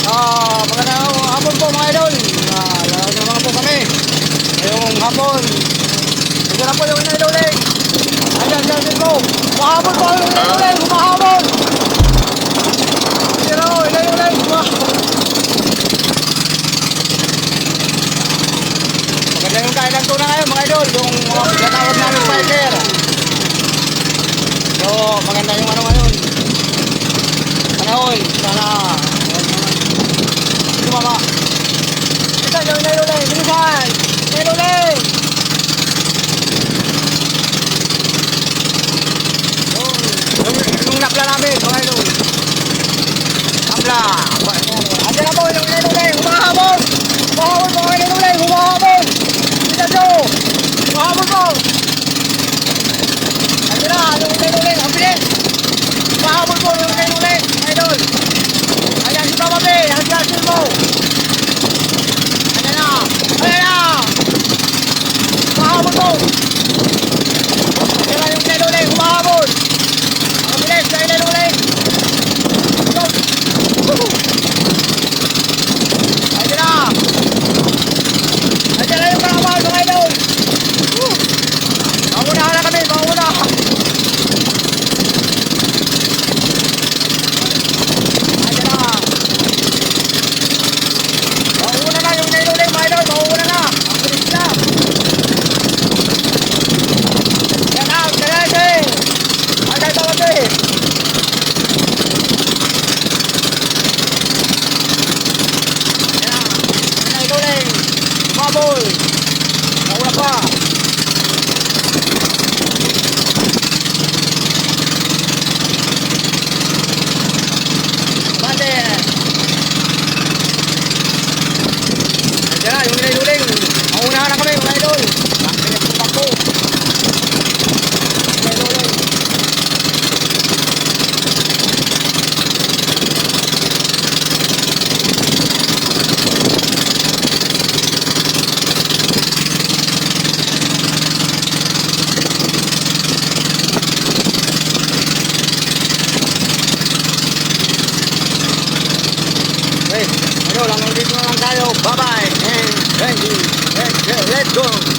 Magandang hapon po mga idol. Lalagyan naman po kami. Ngayong hapon. Ito na po yung inaidoling. Ayan, din po. Mahapon po yung inaidoling. Humahapon. Ito na po, inaidoling. Maganda yung kainan tuna ngayon mga idol. Yung gatawag namin spiker. So, maganda yung ano ngayon. Panahon. Sana mama. Ito yung inaidoling. Bilisan. Inaidoling. Yung napla namin. Mga idol. Napla. Ayan na po yung inaidoling. Humahabon. Humahabon po mga inaidoling. Humahabon. Bilisan nyo. Humahabon po. Ayan na. Yung inaidoling. Ang bilis. Humahabon po yung inaidoling. Mga idol. Ayan si Papa B. Ang siyasin mo. Ayan na. Ayan na. Humahabon po. Ayan na yung inaidoling. Humahabon. Ang bilis na inaidoling. Ayan na. Ayan na yung karawal mga idol. Mauna na kami. Mauna. Ayan na. Mauna na yung inaidoling mga idol. Mauna na. Ang bilis na. Ayan na. Kalete. Ayan na kalete. Inaidoling. Bubble. Mauna pa. Bate. Ayan na yung inaidoling. Mauna na kami mga idol. Ang pinagpupak ko. Inaidoling. Okay, idol, hanggang dito na lang tayo. Bye-bye and thank you. Let's go.